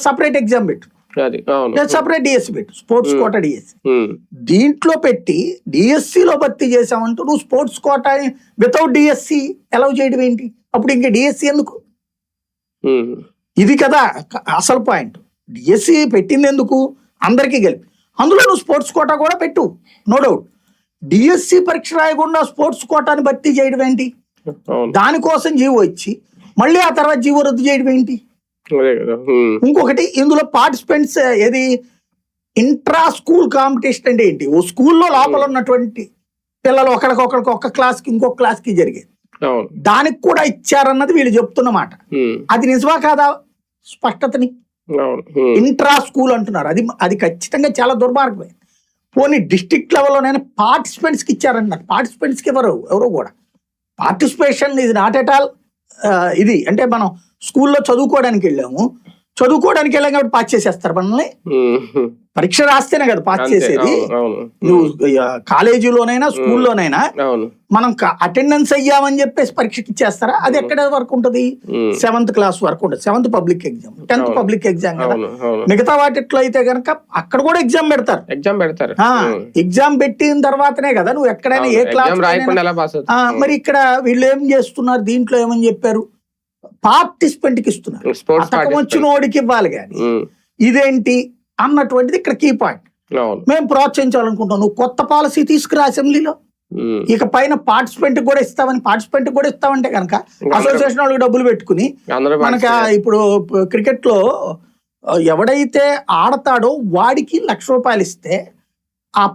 Separate exam పెట్టు, separate DSC పెట్టు, sports quota DSC. దీంట్లో పెట్టి డిఎస్సిలో భర్తీ చేసామంటూ నువ్వు sports quota without DSC allow చేయడం ఏంటి? అప్పుడు ఇంకా డిఎస్సి ఎందుకు? ఇది కదా అసలు పాయింట్. డిఎస్సి పెట్టింది ఎందుకు? అందరికీ కలిపి. అందులో నువ్వు స్పోర్ట్స్ కోటా కూడా పెట్టు, నో డౌట్. డిఎస్సి పరీక్ష రాయకుండా స్పోర్ట్స్ కోటాని భర్తీ చేయడం ఏంటి? దానికోసం జీవో ఇచ్చి మళ్ళీ ఆ తర్వాత జీవో రద్దు చేయడం ఏంటి? ఇంకొకటి, ఇందులో పార్టిసిపెంట్స్ ఏది ఇంట్రా స్కూల్ కాంపిటీషన్ అంటే ఏంటి? ఓ స్కూల్లో లోపల ఉన్నటువంటి పిల్లలు ఒకరికొకరికి ఒక్క క్లాస్కి ఇంకొక క్లాస్కి జరిగేది, దానికి కూడా ఇచ్చారన్నది వీళ్ళు చెప్తున్నమాట. అది నిజమా కాదా? స్పష్టతని ఇంట్రా స్కూల్ అంటున్నారు, అది ఖచ్చితంగా చాలా దుర్మార్గమే. పోనీ డిస్ట్రిక్ట్ లెవెల్లోనైనా పార్టిసిపెంట్స్కి ఇచ్చారన్నారు. పార్టిసిపెంట్స్కి ఎవరు కూడా పార్టిసిపేషన్ ఇది నాట్ ఎట్ ఆల్. ఇది అంటే మనం స్కూల్లో చదువుకోవడానికి వెళ్ళాము కాబట్టి పాస్ చేసేస్తారు మనల్ని. పరీక్ష రాస్తేనే కదా పాస్ చేసేది. నువ్వు కాలేజీలోనైనా స్కూల్లోనైనా మనం అటెండెన్స్ అయ్యామని చెప్పేసి పరీక్షకి ఇచ్చేస్తారా? అది ఎక్కడ వరకు ఉంటుంది? 7th క్లాస్ వరకు ఉంటుంది. 7th public exam, 10th public exam కదా. మిగతా వాటిట్లో అయితే కనుక అక్కడ కూడా ఎగ్జామ్ పెడతారు. ఎగ్జామ్ పెట్టిన తర్వాతనే కదా నువ్వు ఎక్కడైనా ఏ క్లాస్. మరి ఇక్కడ వీళ్ళు ఏం చేస్తున్నారు? దీంట్లో ఏమని చెప్పారు? పార్టిసిపెంట్ కి ఇస్తున్నారు, పథకం వచ్చినోడికి ఇవ్వాలి కానీ ఇదేంటి అన్నటువంటిది ఇక్కడ కీ పాయింట్. మేము ప్రోత్సహించాలనుకుంటాం. నువ్వు కొత్త పాలసీ తీసుకురా అసెంబ్లీలో. ఇక పైన పార్టిసిపెంట్ కూడా ఇస్తామంటే కనుక అసోసియేషన్ వాళ్ళకి డబ్బులు పెట్టుకుని మనకి ఇప్పుడు క్రికెట్ లో ఎవడైతే ఆడతాడో వాడికి ₹1,00,000 ఇస్తే ఆ